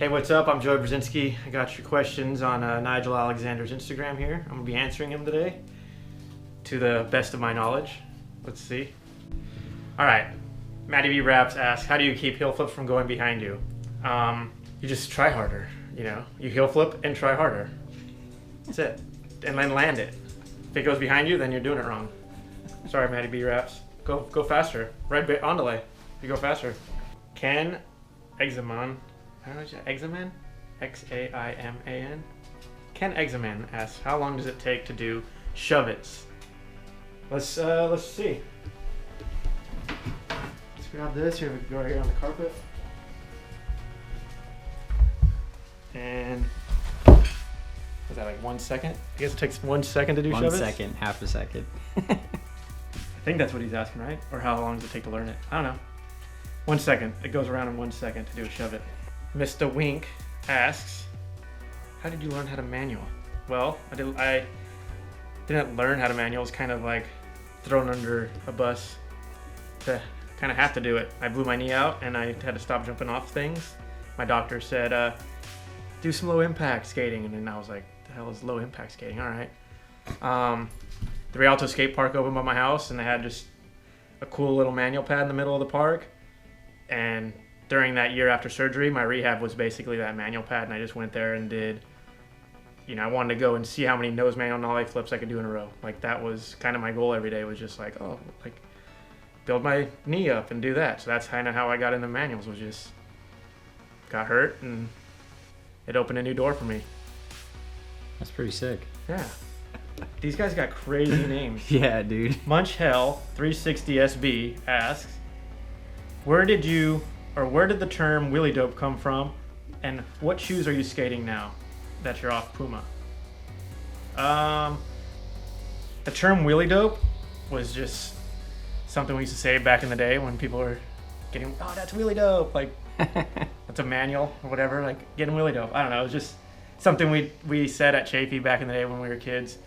Hey, what's up? I'm Joey Brezinski. I got your questions on Nigel Alexander's Instagram here. I'm going to be answering them today to the best of my knowledge. Let's see. All right. Matty B. Raps asks, how do you keep heel flips from going behind you? You just try harder, you know. You heel flip and try harder. That's it. And then land it. If it goes behind you, then you're doing it wrong. Sorry, Matty B. Raps. Go faster. Right on delay. You go faster. Ken Examan. I don't know, Examan? X-A-I-M-A-N? Ken Examan asks, how long does it take to do shove-its? Let's see. Let's grab this. Here we go right here on the carpet. And was that like 1 second? I guess it takes 1 second to do shove-its? 1 second, half a second. I think that's what he's asking, right? Or how long does it take to learn it? I don't know. 1 second. It goes around in 1 second to do a shove-it. Mr. Wink asks, how did you learn how to manual? Well, I didn't learn how to manual. It was kind of like thrown under a bus to kind of have to do it. I blew my knee out and I had to stop jumping off things. My doctor said, do some low impact skating. And then I was like, the hell is low impact skating? All right. The Rialto skate park opened by my house and they had just a cool little manual pad in the middle of the park. And during that year after surgery, my rehab was basically that manual pad, and I just went there and did, you know, I wanted to go and see how many nose manual nollie flips I could do in a row. Like, that was kind of my goal every day, was just like, oh, like, build my knee up and do that. So that's kind of how I got into manuals, was just got hurt, and it opened a new door for me. That's pretty sick. Yeah. These guys got crazy names. Yeah, dude. Munch Hell 360 SB asks, where did the term wheelie dope come from, and what shoes are you skating now that you're off Puma? The term wheelie dope was just something we used to say back in the day when people were getting, oh, that's wheelie dope, like that's a manual or whatever, like getting wheelie dope. I don't know, it was just something we said at Chafee back in the day when we were kids.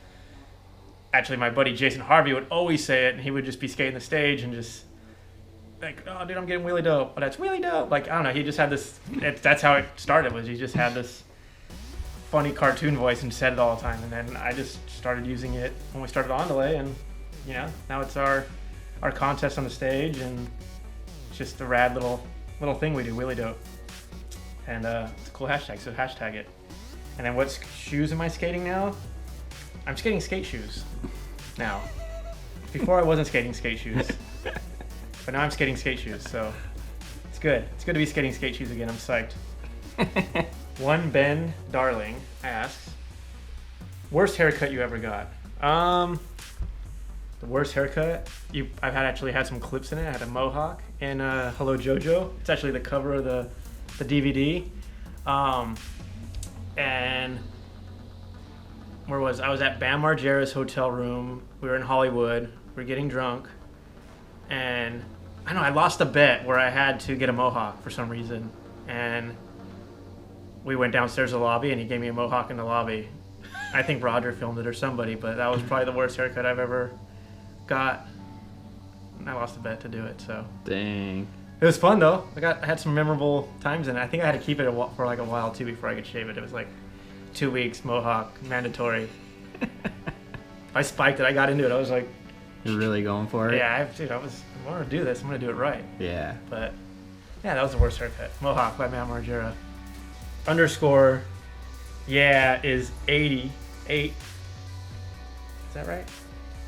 Actually, my buddy Jason Harvey would always say it, and he would just be skating the stage and just like, oh, dude, I'm getting wheelie dope. Oh, that's wheelie dope. Like, I don't know. He just had this. That's how it started. Was he just had this funny cartoon voice and said it all the time. And then I just started using it when we started on delay, and you know, now it's our contest on the stage, and it's just a rad little thing we do, wheelie dope. And it's a cool hashtag, so hashtag it. And then what shoes am I skating now? I'm skating skate shoes now. Before I wasn't skating skate shoes. But now I'm skating skate shoes, so it's good. It's good to be skating skate shoes again. I'm psyched. One Ben Darling asks, worst haircut you ever got? The worst haircut? I've actually had some clips in it. I had a mohawk in Hello Jojo. It's actually the cover of the DVD. And where was I? Was at Bam Margera's hotel room. We were in Hollywood. We were getting drunk. And I don't know, I lost a bet where I had to get a mohawk for some reason. And we went downstairs to the lobby and he gave me a mohawk in the lobby. I think Roger filmed it or somebody, but that was probably the worst haircut I've ever got. And I lost a bet to do it, so. Dang. It was fun though. I had some memorable times in it. I think I had to keep it for like a while too before I could shave it. It was like 2 weeks, mohawk, mandatory. If I spiked it, I got into it. I was like, you're really going for it? Yeah, I want to do this. I'm going to do it right. Yeah. But, yeah, that was the worst haircut. Mohawk by Matt Margera. _ yeah is 88. Is that right?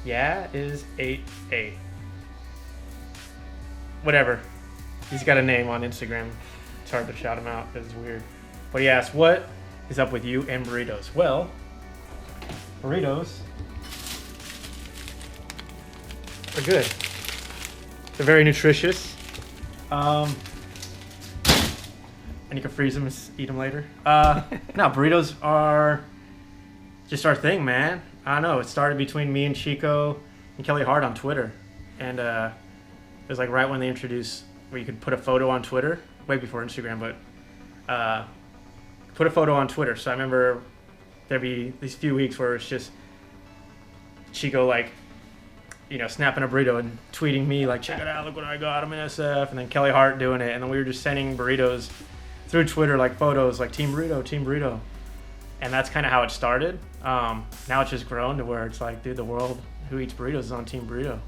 Yeah is 88. Whatever. He's got a name on Instagram. It's hard to shout him out because it's weird. But he asks, what is up with you and burritos? Well, burritos are good. They're very nutritious. And you can freeze them and eat them later. No, burritos are just our thing, man. I don't know. It started between me and Chico and Kelly Hart on Twitter. And it was like right when they introduced where you could put a photo on Twitter, way before Instagram, but put a photo on Twitter. So I remember there'd be these few weeks where it's just Chico like, you know, snapping a burrito and tweeting me like, check it out, look what I got, I'm in SF, and then Kelly Hart doing it, and then we were just sending burritos through Twitter, like photos, like Team Burrito. And that's kind of how it started. Now it's just grown to where it's like, dude, the world who eats burritos is on Team Burrito.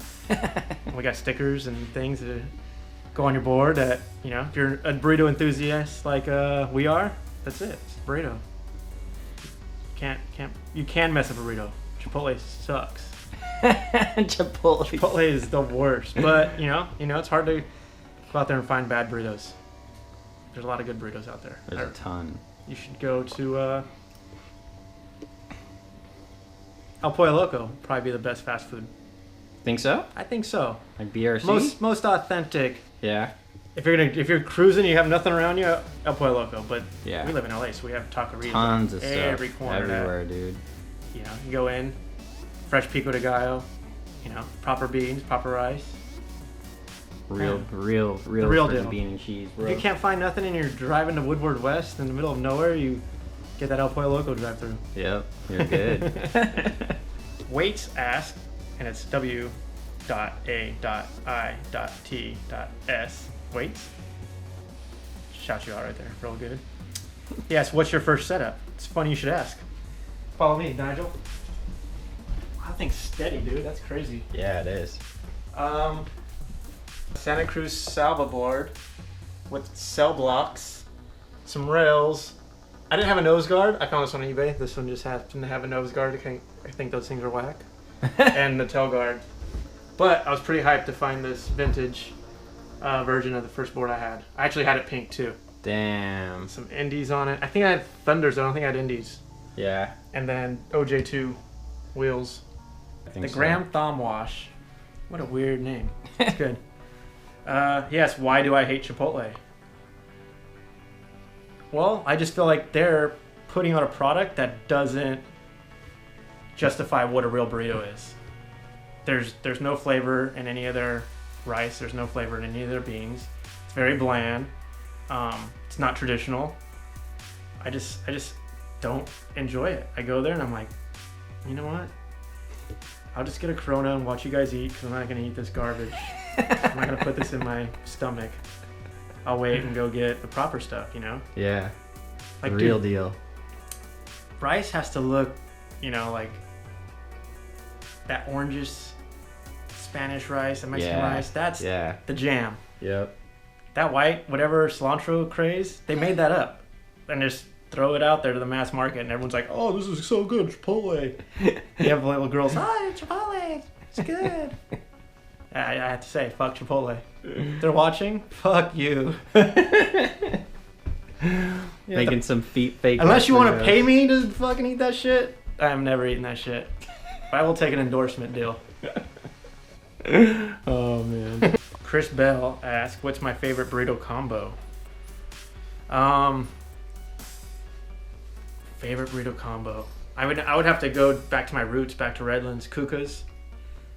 And we got stickers and things to go on your board that, you know, if you're a burrito enthusiast like we are, that's it. It's a burrito. You can mess up a burrito. Chipotle sucks. Chipotle is the worst. But, you know, it's hard to go out there and find bad burritos. There's a lot of good burritos out there. There's a ton. You should go to El Pollo Loco. Probably be the best fast food. Think so? I think so. Like BRC? Most authentic. Yeah. If you're cruising, you have nothing around you, El Pollo Loco. But yeah, we live in LA, so we have taquerias. Tons of every stuff. corner. Everywhere, dude. You know, you go in, fresh pico de gallo, you know, proper beans, proper rice. Real deal. Bean and cheese, bro. If you can't find nothing and you're driving to Woodward West in the middle of nowhere, you get that El Pollo Loco drive-through. Yep, you're good. Waits ask, and it's W.A.I.T.S. Waits. Shout you out right there. Real good. Yes, what's your first setup? It's funny you should ask. Follow me, Nigel. That thing's steady, dude. That's crazy. Yeah, it is. Santa Cruz Salva board with cell blocks, some rails. I didn't have a nose guard. I found this on eBay. This one just happened to have a nose guard. I think those things are whack. And the tail guard. But I was pretty hyped to find this vintage version of the first board I had. I actually had it pink too. Damn. Some indies on it. I think I had Thunders. I don't think I had indies. Yeah. And then OJ2 wheels. I think the so. Graham Thumb Wash. What a weird name. It's good. Yes, why do I hate Chipotle? Well, I just feel like they're putting out a product that doesn't justify what a real burrito is. There's no flavor in any of their rice. There's no flavor in any of their beans. It's very bland. It's not traditional. I just don't enjoy it. I go there and I'm like, you know what? I'll just get a Corona and watch you guys eat because I'm not going to eat this garbage. I'm not going to put this in my stomach. I'll wait and go get the proper stuff, you know? Yeah. Like, the real deal. Rice has to look, you know, like that orangish Spanish rice, and Mexican rice. That's the jam. Yep. That white, whatever cilantro craze, they made that up. And just throw it out there to the mass market, and everyone's like, oh, this is so good, Chipotle. You have little girls, oh, Chipotle, it's good. I have to say, fuck Chipotle. If they're watching, fuck you. Making some fake. Unless you want to pay me to fucking eat that shit, I'm never eating that shit. But I will take an endorsement deal. Oh, man. Chris Bell asked, what's my favorite burrito combo? Favorite burrito combo. I would have to go back to my roots, back to Redlands Kuka's.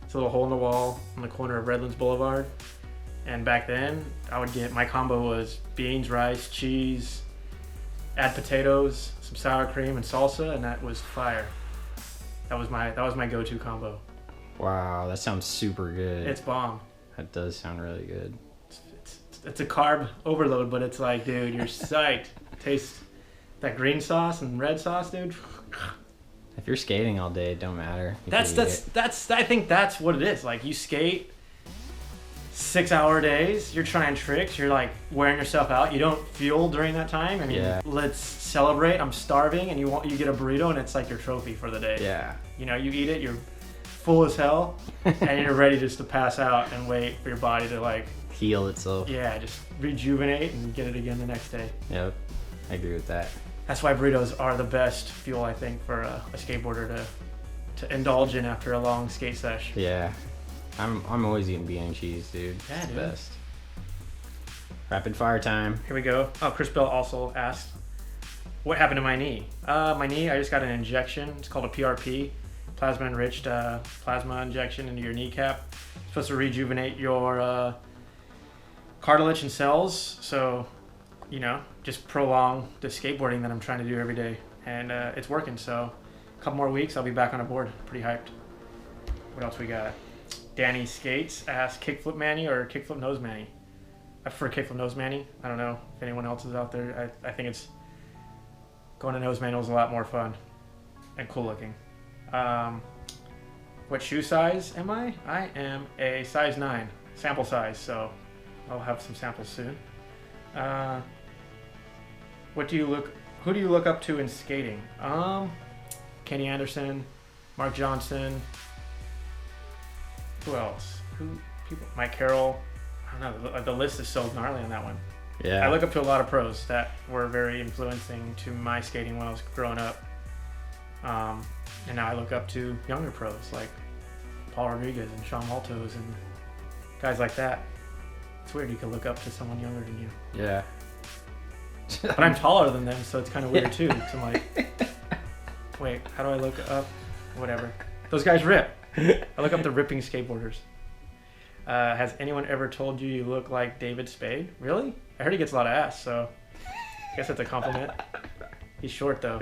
It's a little hole in the wall on the corner of Redlands Boulevard. And back then, my combo was beans, rice, cheese, add potatoes, some sour cream, and salsa, and that was fire. That was my go-to combo. Wow, that sounds super good. It's bomb. That does sound really good. It's a carb overload, but it's like, dude, you're psyched. Taste that green sauce and red sauce, dude. If you're skating all day, it don't matter. I think that's what it is. Like, you skate 6-hour days, you're trying tricks, you're like wearing yourself out. You don't fuel during that time. I mean, let's celebrate. I'm starving, and you get a burrito, and it's like your trophy for the day. Yeah. You know, you eat it, you're full as hell, and you're ready just to pass out and wait for your body to like heal itself. Yeah, just rejuvenate and get it again the next day. Yep, I agree with that. That's why burritos are the best fuel, I think, for a skateboarder to indulge in after a long skate sesh. Yeah, I'm always eating bean and cheese, dude. Yeah, it's dude. the best. Rapid fire time. Here we go. Oh, Chris Bell also asked, what happened to my knee? My knee, I just got an injection. It's called a PRP, plasma enriched plasma injection into your kneecap. It's supposed to rejuvenate your cartilage and cells. So, you know, just prolong the skateboarding that I'm trying to do every day. And it's working. So a couple more weeks, I'll be back on a board. Pretty hyped. What else we got? Danny Skates asked, kickflip Manny or kickflip nose Manny? I prefer kickflip nose mani. I don't know if anyone else is out there. I think it's going to nose manual is a lot more fun and cool looking. What shoe size am I? I am a size 9 sample size, so I'll have some samples soon. Who do you look up to in skating? Kenny Anderson, Mark Johnson. Who else? Mike Carroll. I don't know. The list is so gnarly on that one. Yeah. I look up to a lot of pros that were very influencing to my skating when I was growing up. And now I look up to younger pros like Paul Rodriguez and Sean Maltos and guys like that. It's weird you can look up to someone younger than you. Yeah. But I'm taller than them, so it's kind of weird too. So I'm like, wait, how do I look up? Whatever. Those guys rip. I look up the ripping skateboarders. Has anyone ever told you you look like David Spade? Really? I heard he gets a lot of ass, so I guess that's a compliment. He's short though.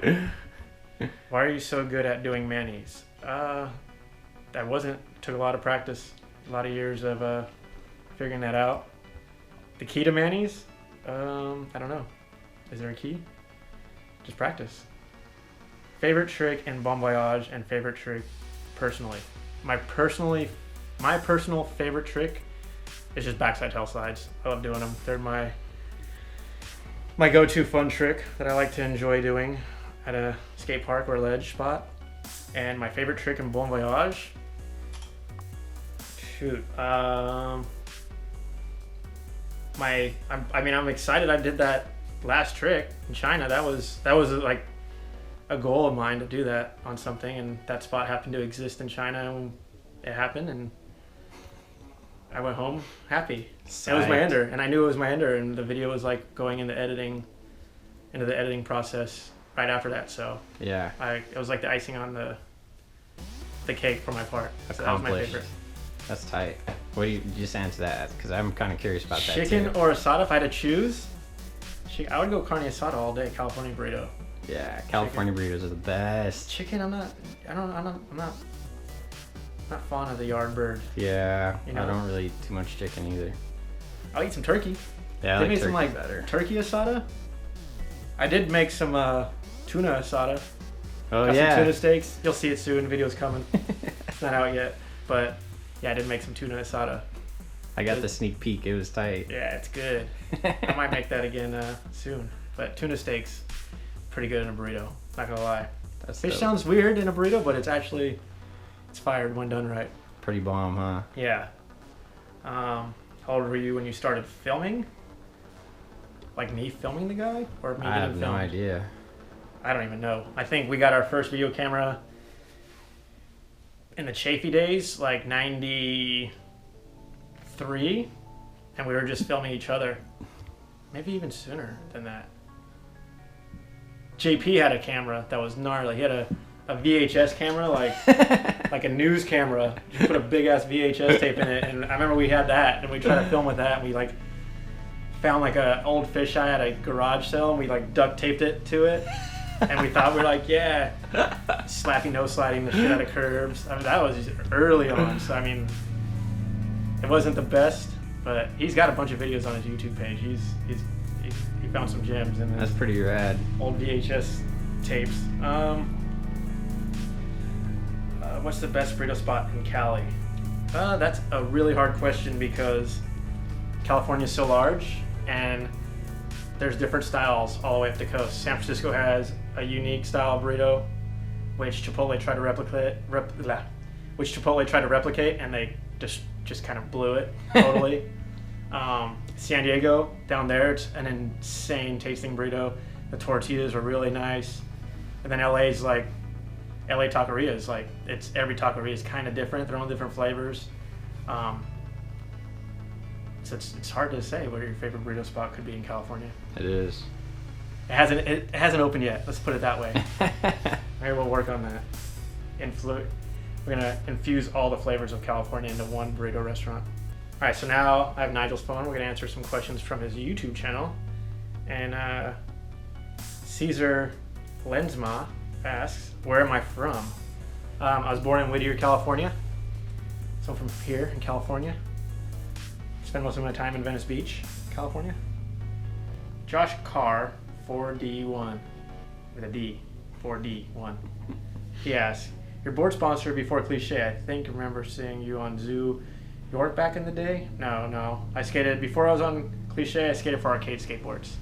Why are you so good at doing manis? Took a lot of practice, a lot of years of figuring that out. The key to manis? I don't know. Is there a key? Just practice. Favorite trick in Bon Voyage and favorite trick personally. My personal favorite trick is just backside tail slides. I love doing them. They're my go-to fun trick that I like to enjoy doing at a skate park or a ledge spot. And my favorite trick in Bon Voyage, shoot, I'm excited I did that last trick in China. That was like a goal of mine to do that on something, and that spot happened to exist in China, and it happened, and I went home happy. Psyched. It was my ender, and I knew it was my ender, and the video was like going into the editing process right after that. So yeah, it was like the icing on the cake for my part. So that was my favorite. That's tight. What do you just answer that? Because I'm kind of curious about that. Chicken or asada? If I had to choose, I would go carne asada all day. California burrito. Yeah, California burritos are the best. Chicken, I'm not fond of the yard bird. Yeah, you know? I don't really eat too much chicken either. I'll eat some turkey. Yeah, they I like made turkey some like better. Turkey asada. I did make some tuna asada. Oh Got yeah. some tuna steaks. You'll see it soon. Video's coming. It's not out yet, but yeah, I did make some tuna asada. I got the sneak peek. It was tight. Yeah, it's good. I might make that again soon. But tuna steaks, pretty good in a burrito. Not gonna lie. Fish sounds weird in a burrito, but it's fired when done right. Pretty bomb, huh? Yeah. How old were you when you started filming? Like me filming the guy, or me I getting have filmed? no idea. I don't even know. I think we got our first video camera in the Chafee days, like 93, and we were just filming each other. Maybe even sooner than that. JP had a camera that was gnarly. He had a VHS camera, like a news camera. You put a big ass VHS tape in it, and I remember we had that, and we tried to film with that, and we like found like an old fisheye at a garage sale, and we like duct taped it to it. And we thought we were like, yeah, slapping, no sliding the shit out of curbs. I mean, that was just early on. So, I mean, it wasn't the best, but he's got a bunch of videos on his YouTube page. He found some gems in That's pretty rad. Old VHS tapes. What's the best burrito spot in Cali? That's a really hard question because California's so large and there's different styles all the way up the coast. San Francisco has a unique style of burrito, which Chipotle tried to replicate, and they just kind of blew it totally. San Diego, down there, it's an insane tasting burrito. The tortillas are really nice. And then LA's like, LA taquerias, like every taqueria is kind of different. They're all different flavors. So it's hard to say what your favorite burrito spot could be in California. It is. It hasn't opened yet. Let's put it that way. Maybe we'll work on that. We're gonna infuse all the flavors of California into one burrito restaurant. All right, so now I have Nigel's phone. We're gonna answer some questions from his YouTube channel. And Caesar Lensma asks, "Where am I from?" I was born in Whittier, California. So I'm from here in California. Spend most of my time in Venice Beach, California. Josh Carr, 4D1, with a D, 4D1. He asks, your board sponsor before Cliche. I think I remember seeing you on Zoo York back in the day. No. I skated before I was on Cliche. I skated for Arcade Skateboards,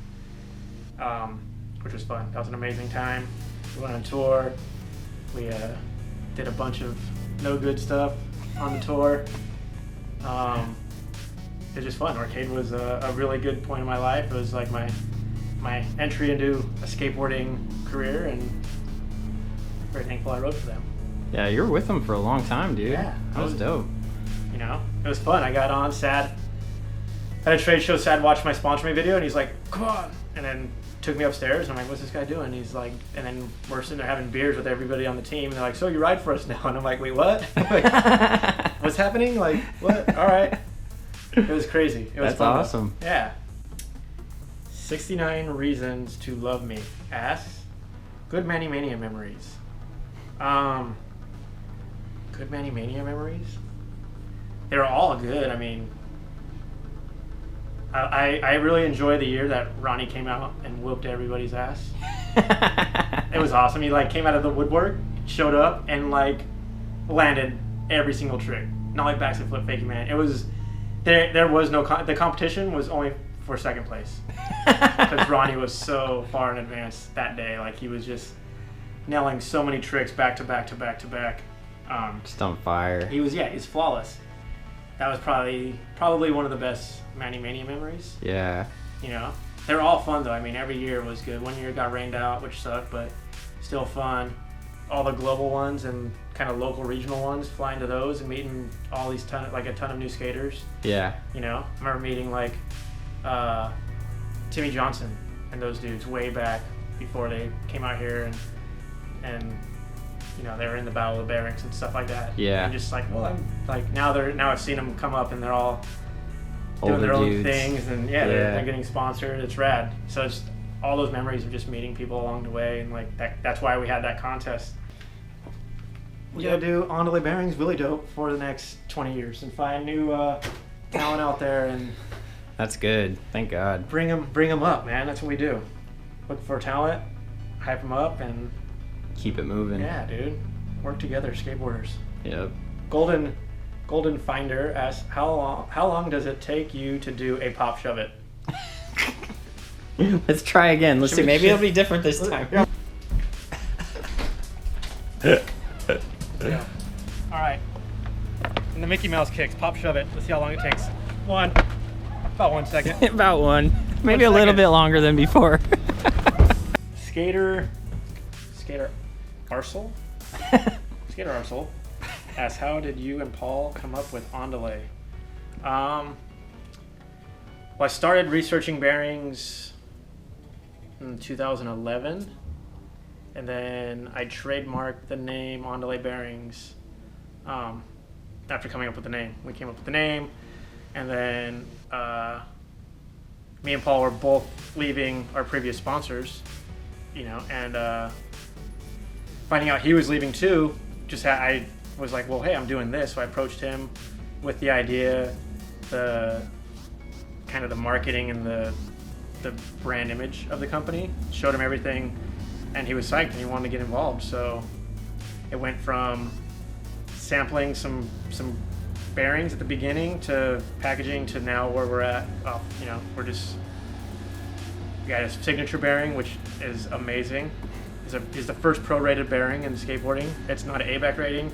which was fun. That was an amazing time. We went on tour. We did a bunch of no good stuff on the tour. It was just fun. Arcade was a really good point in my life. It was like my entry into a skateboarding career, and very thankful I rode for them. Yeah, you were with them for a long time, dude. Yeah. That was dope. You know, it was fun. I got on, Sad. At a trade show, Sad watched my sponsor me video, and he's like, come on. And then took me upstairs, and I'm like, what's this guy doing? He's like, and then we're sitting there having beers with everybody on the team, and they're like, so you ride for us now? And I'm like, wait, what? Like, what's happening? Like, what? All right. It was crazy. It was That's fun, awesome. though. Yeah. 69 Reasons to Love Me asks, good Manny Mania memories. Good Manny Mania memories? They're all good. I mean, I really enjoy the year that Ronnie came out and whooped everybody's ass. It was awesome. He like came out of the woodwork, showed up, and like landed every single trick. Not like backslide flip fakie man. It was there was no the competition was only for second place because Ronnie was so far in advance that day. Like he was just nailing so many tricks back to back to back to back. Just on fire. He's flawless. That was probably one of the best Manny Mania memories. Yeah. You know, they're all fun though. I mean, every year was good. One year got rained out, which sucked, but still fun. All the global ones and kind of local regional ones, flying to those and meeting all these a ton of new skaters. Yeah. You know, I remember meeting like Timmy Johnson and those dudes way back before they came out here, and you know, they were in the Battle of the Berrics and stuff like that. Yeah. And just like, well, I'm like now I've seen them come up and they're all doing Older their own dudes. things, and they're getting sponsored. It's rad. So it's all those memories of just meeting people along the way, and like that's why we had that contest. We gotta do Andale Bearings Willy Dope for the next 20 years and find new talent out there and That's good. Thank God. bring them up, man. That's what we do. Look for talent, hype them up, and Keep it moving. yeah, dude, work together, skateboarders. Yep. Golden Finder asks, how long does it take you to do a pop shove it? Let's try again. Let's see. Maybe it'll be different this time. Yeah. All right. And the Mickey Mouse kicks. Pop shove it. Let's see how long it takes. About 1 second. About one. Maybe a little second. bit longer than before. Skater Arsel? Skater Arsel asks, how did you and Paul come up with Andale? Well, I started researching bearings in 2011, and then I trademarked the name Andale Bearings after coming up with the name. We came up with the name, and then me and Paul were both leaving our previous sponsors, you know, and finding out he was leaving too, I was like, well, hey, I'm doing this. So I approached him with the idea, the kind of the marketing and the brand image of the company, showed him everything, and he was psyched and he wanted to get involved. So it went from sampling some bearings at the beginning to packaging to now where we're at. You know, we got a signature bearing, which is amazing. Is the first pro-rated bearing in skateboarding. It's not an ABAC rating.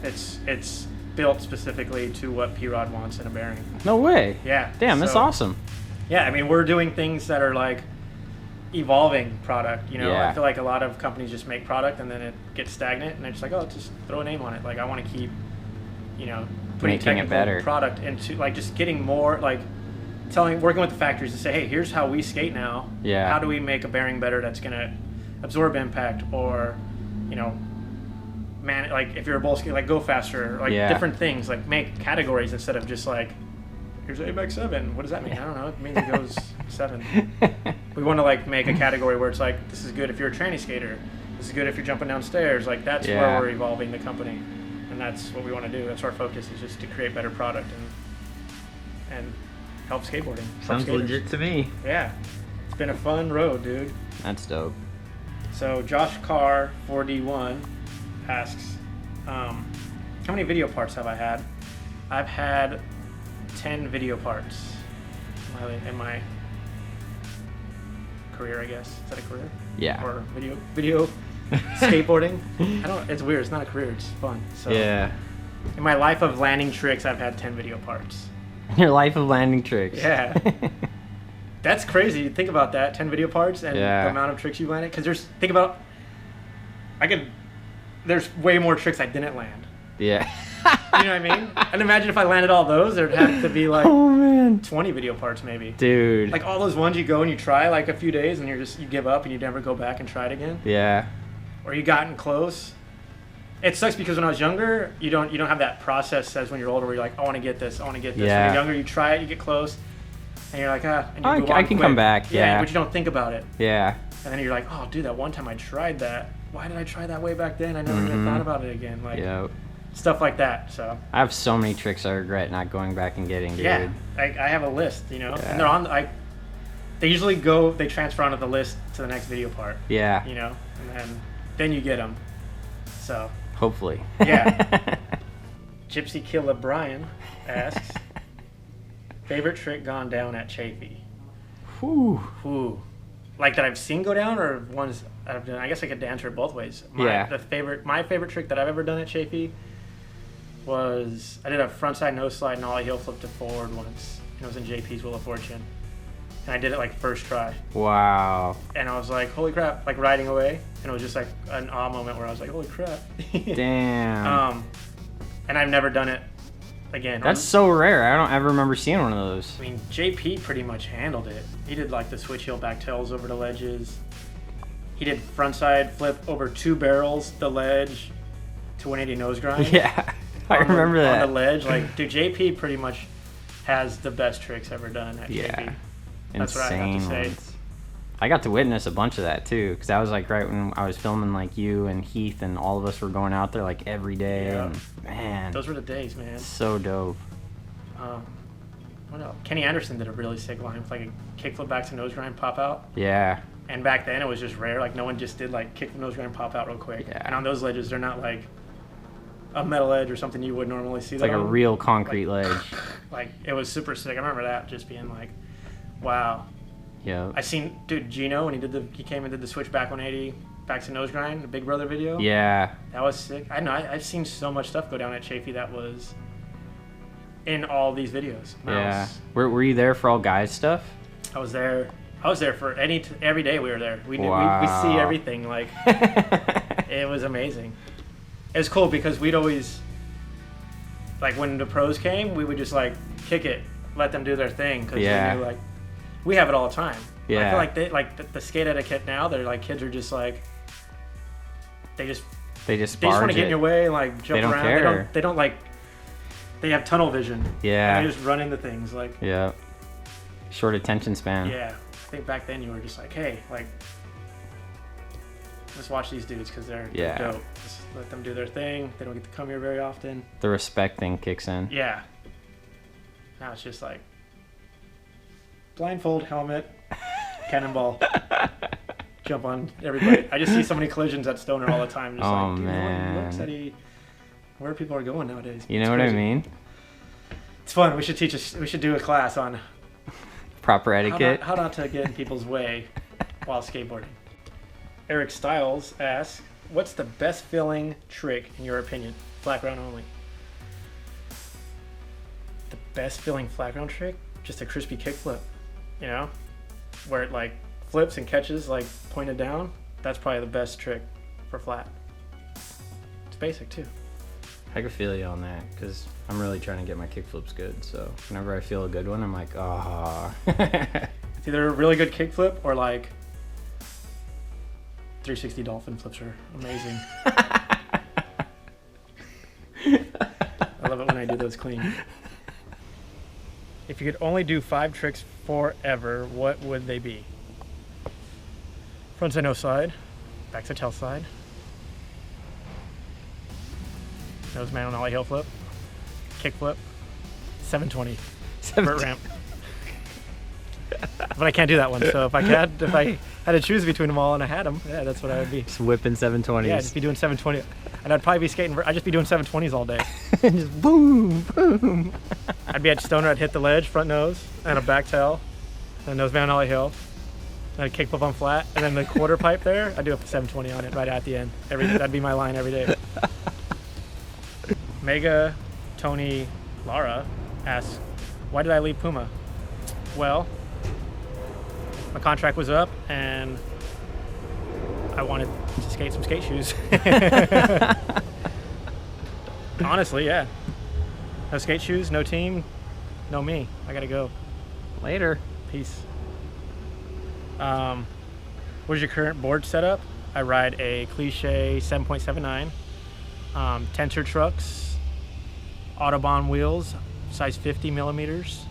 It's built specifically to what P-Rod wants in a bearing. No way. Yeah. Damn, that's so, awesome. Yeah, I mean, we're doing things that are like evolving product. You know, Yeah. I feel like a lot of companies just make product and then it gets stagnant, and they're just like, oh, just throw a name on it. Like, I want to keep, you know, putting Making it technical better. product into, like, just getting more, like, working with the factories to say, hey, here's how we skate now. Yeah. How do we make a bearing better that's gonna absorb impact, or, you know, like if you're a bowl skater, like go faster, like different things, like make categories instead of just like, here's ABAC 7. What does that mean? I don't know. It means it goes 7. We want to like make a category where it's like, this is good if you're a tranny skater. This is good if you're jumping downstairs. Like that's where we're evolving the company, and that's what we want to do. That's our focus, is just to create better product and help skateboarding. Sounds skaters. legit to me. Yeah. It's been a fun road, dude. That's dope. So Josh Carr 4D1 asks, how many video parts have I had? I've had 10 video parts in my career, I guess. Is that a career? Yeah. Or video skateboarding? It's weird. It's not a career. It's fun. So Yeah. in my life of landing tricks, I've had 10 video parts. Your life of landing tricks. Yeah. That's crazy. Think about that. 10 video parts and Yeah. the amount of tricks you landed. Because there's way more tricks I didn't land. Yeah. You know what I mean? And imagine if I landed all those, there'd have to be like Oh man. 20 video parts maybe. Dude. Like all those ones you go and you try like a few days and you give up and you never go back and try it again. Yeah. Or you gotten close. It sucks because when I was younger, you don't have that process as when you're older where you're like, I want to get this, I want to get this. Yeah. When you're younger, you try it, you get close, and you're like, and you move on I can quick. come back. Yeah. But you don't think about it. Yeah. And then you're like, oh, dude, that one time I tried that. Why did I try that way back then? I never even thought about it again. Like stuff like that. So I have so many tricks I regret not going back and getting, dude. yeah, I have a list, you know, Yeah. and they're on. They usually they transfer onto the list to the next video part. Yeah. You know, and then you get them. So Hopefully. yeah. Gypsy Killer Brian asks, favorite trick gone down at Chafee? Whew. Ooh. Like that I've seen go down or ones I've done? I guess I could answer it both ways. My favorite trick that I've ever done at Chafee was I did a frontside nose slide and ollie heel flip to forward once. And it was in JP's Wheel of Fortune. And I did it like first try. Wow. And I was like, holy crap, like riding away. And it was just like an awe moment where I was like, holy crap. Damn. And I've never done it again. That's so rare. I don't ever remember seeing one of those. I mean, JP pretty much handled it. He did like the switch heel back tails over the ledges. He did frontside flip over 2 barrels, the ledge, to 180 nose grind. Yeah, I remember that. On the ledge. Like, dude, JP pretty much has the best tricks ever done at JP. That's what I have to say. Ones. I got to witness a bunch of that too, because that was like right when I was filming like you and Heath and all of us were going out there like every day. Yeah. And man, Those were the days, man. so dope. What else? Kenny Anderson did a really sick line with like a kickflip back to nose grind pop out. Yeah. And back then it was just rare. Like no one just did like kickflip nose grind pop out real quick. Yeah. And on those ledges, they're not like a metal edge or something you would normally see. It's like a real concrete ledge. Like it was super sick. I remember that just being like, wow. Yeah. I seen dude Gino when he came and did the switch back 180 back to nose grind, the Big Brother video. Yeah. That was sick. I know. I've seen so much stuff go down at Chafee that was in all these videos. Yeah. Were you there for all guys stuff? I was there. I was there for every day we were there. We knew Wow. we see everything. Like it was amazing. It was cool because we'd always like when the pros came, we would just like kick it, let them do their thing because we knew like we have it all the time. Yeah. I feel like the skate etiquette now, they're like kids are just like they just want to get in your way and like jump don't around. care. They don't like they have tunnel vision. Yeah. And they just run into things like Yeah. Short attention span. yeah. I think back then you were just like, hey, like just watch these dudes because they're dope. Just let them do their thing. They don't get to come here very often. The respect thing kicks in. Yeah. Now it's just like blindfold, helmet, cannonball, jump on everybody. I just see so many collisions at Stoner all the time. Just like, dude, no one looks at where people are going nowadays. You know what I mean? It's fun. We should do a class on proper etiquette. How not to get in people's way while skateboarding. Eric Stiles asks, what's the best feeling trick in your opinion? Flat ground only. The best feeling flat ground trick? Just a crispy kickflip, you know? Where it like flips and catches like pointed down. That's probably the best trick for flat. It's basic too. I could feel you on that because I'm really trying to get my kickflips good. So whenever I feel a good one, I'm like, ah. It's either a really good kickflip or like 360 dolphin flips are amazing. I love it when I do those clean. If you could only do 5 tricks forever, what would they be? Frontside nose slide, backside tail slide, nose man on ollie heel flip, kick flip, 720, vert ramp. But I can't do that one. So if I had to choose between them all and I had them, yeah, that's what I would be. Just whipping 720s. Yeah, I'd just be doing 720, and I'd probably be skating. I'd just be doing 720s all day. Just boom, boom. I'd be at Stoner. I'd hit the ledge, front nose, and a back tail, and nose man ollie hill. And I'd kick flip on flat, and then the quarter pipe there, I'd do a 720 on it right at the end. That'd be my line every day. Mega Tony Lara asks, why did I leave Puma? Well, my contract was up and I wanted to skate some skate shoes. Honestly, yeah. No skate shoes, no team, no me. I gotta go. Later. Peace. What is your current board setup? I ride a Cliche 7.79, tensor trucks, Autobahn wheels, size 50 millimeters,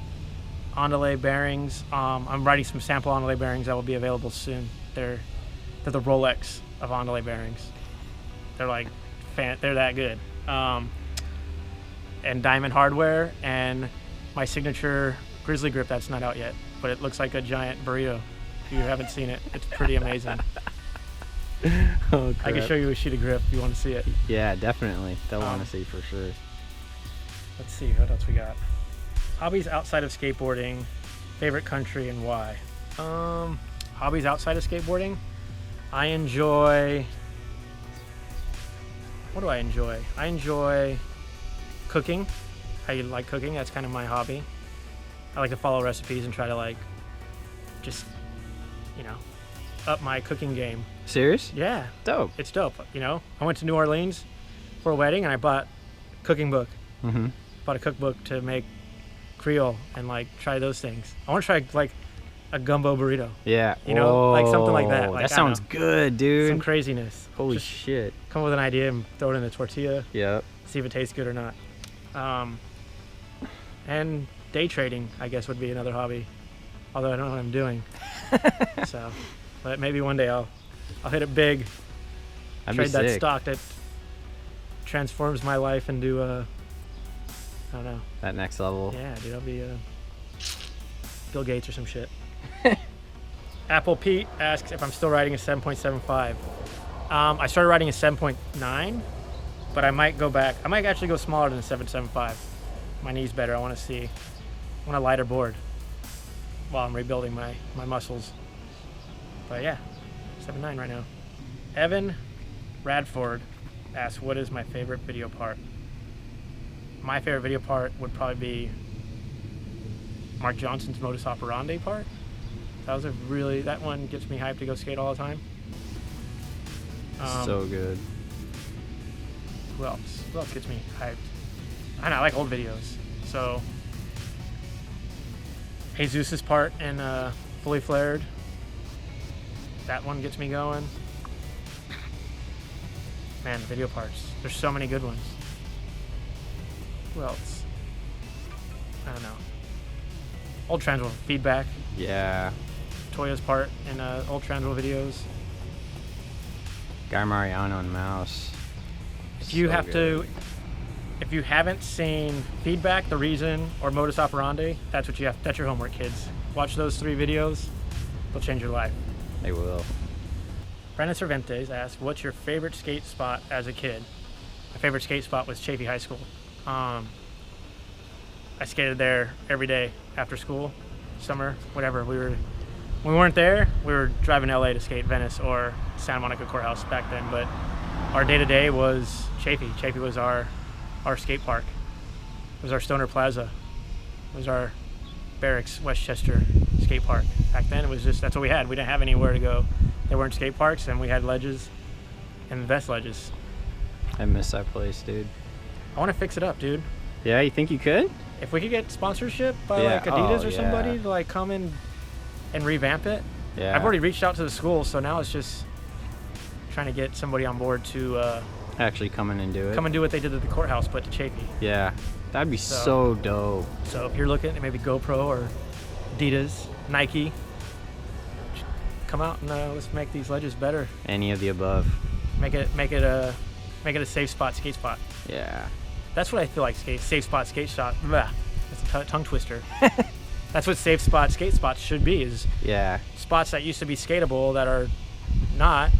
Andale bearings. I'm riding some sample Andale bearings that will be available soon. They're the Rolex of Andale bearings. They're like they're that good. And diamond hardware and my signature Grizzly grip that's not out yet, but it looks like a giant burrito. If you haven't seen it, it's pretty amazing. Oh, I can show you a sheet of grip if you want to see it. Yeah, definitely. They'll want to see for sure. Let's see, what else we got? Hobbies outside of skateboarding, favorite country and why? Hobbies outside of skateboarding? I enjoy... What do I enjoy? I enjoy cooking. I like cooking, that's kind of my hobby. I like to follow recipes and try to like, just, up my cooking game. Serious? Yeah. Dope. It's dope, I went to New Orleans for a wedding and I bought a cooking book. Mm-hmm. Bought a cookbook to make Creole and like try those things. I want to try like a gumbo burrito. Yeah. Like something like that. Like, that sounds good, dude. Some craziness. Holy Just shit. Come up with an idea and throw it in the tortilla. Yep. See if it tastes good or not. And day trading, I guess, would be another hobby. Although I don't know what I'm doing. So, but maybe one day I'll hit it big. That'd Trade be that sick. stock that transforms my life into I don't know. That next level. Yeah, dude, I'll be Bill Gates or some shit. Apple Pete asks if I'm still riding a 7.75. I started riding a 7.9, but I might go back. I might actually go smaller than a 7.75. My knee's better. I want a lighter board while I'm rebuilding my muscles. But yeah, 7.9 right now. Evan Radford asks, what is my favorite video part? My favorite video part would probably be Mark Johnson's modus operandi part. That one gets me hyped to go skate all the time. So good. Who else? Who else gets me hyped? I know, I like old videos. So, Jesus' part in Fully Flared. That one gets me going. Man, video parts. There's so many good ones. Who else? I don't know. Old Transworld feedback. Yeah. Toya's part in old Transworld videos. Guy Mariano and Mouse. If you haven't seen Feedback, The Reason, or Modus Operandi, that's your homework, kids. Watch those 3 videos. They'll change your life. They will. Brandon Cervantes asks, what's your favorite skate spot as a kid? My favorite skate spot was Chafee High School. I skated there every day after school, summer, whatever. When we weren't there, we were driving to LA to skate Venice or Santa Monica Courthouse back then, but our day-to-day was Chafee. Chafee was our skate park. It was our Stoner Plaza. It was our Berrics, Westchester skate park. Back then, that's what we had. We didn't have anywhere to go. There weren't skate parks, and we had ledges, and the best ledges. I miss that place, dude. I want to fix it up, dude. Yeah, you think you could? If we could get sponsorship by like Yeah. Adidas Oh, or yeah. somebody to like come in and revamp it. Yeah. I've already reached out to the school, so now it's just trying to get somebody on board to Actually come in and do it. come and do what they did at the courthouse, but to Chafee. Yeah. That'd be So- so dope. So if you're looking at maybe GoPro or Adidas, Nike, come out and let's make these ledges better. Any of the above. Make it a safe spot, skate spot. Yeah. That's what I feel like. Safe spot, skate shot. Blah. It's a tongue twister. That's what safe spots, skate spots should be, is Yeah. spots that used to be skatable that are not,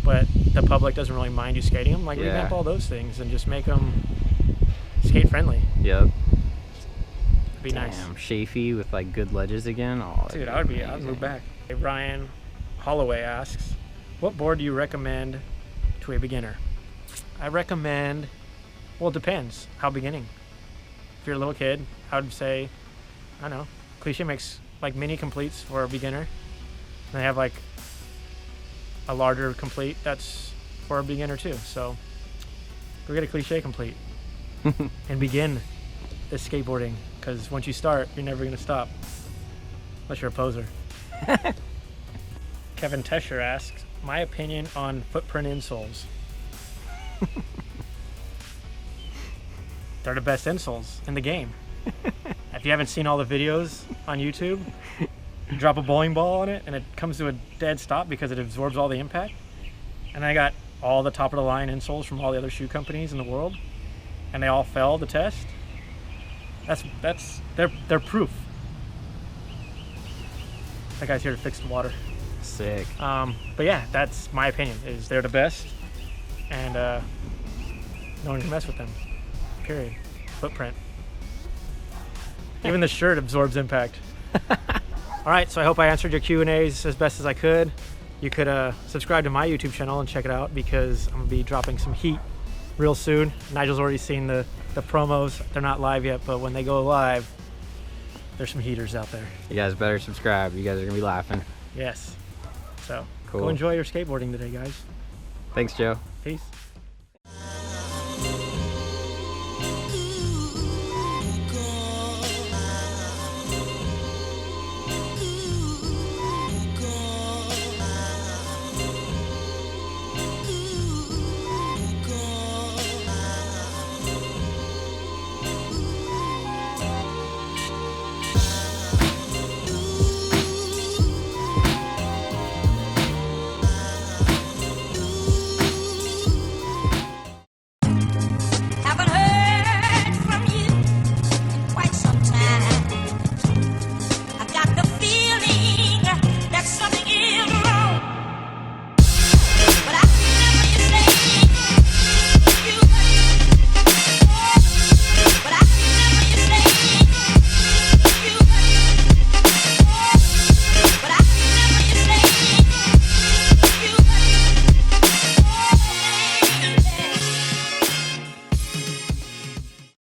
but the public doesn't really mind you skating them. Like, revamp all those things and just make them skate friendly. Yep. Be nice. Damn, Chafee with like good ledges again. Oh, Dude, that'd I'd move back. Hey, Ryan Holloway asks, what board do you recommend to a beginner? I recommend, well, it depends how beginning. If you're a little kid, I would say, I don't know, Cliche makes like mini completes for a beginner. And they have like a larger complete that's for a beginner too. So go get a Cliche complete and begin this skateboarding, because once you start, you're never going to stop unless you're a poser. Kevin Tesher asks, my opinion on footprint insoles. They're the best insoles in the game. If you haven't seen all the videos on YouTube, you drop a bowling ball on it and it comes to a dead stop because it absorbs all the impact. And I got all the top of the line insoles from all the other shoe companies in the world, and they all failed the test. They're proof. That guy's here to fix the water. Sick. But yeah, that's my opinion, is they're the best, and no one can mess with them, period. Footprint. Even the shirt absorbs impact. All right, so I hope I answered your Q&As as best as I could. You could subscribe to my YouTube channel and check it out, because I'm gonna be dropping some heat real soon. Nigel's already seen the promos. They're not live yet, but when they go live, there's some heaters out there. You guys better subscribe. You guys are gonna be laughing. Yes. So Cool. go enjoy your skateboarding today, guys. Thanks, Joe. Peace.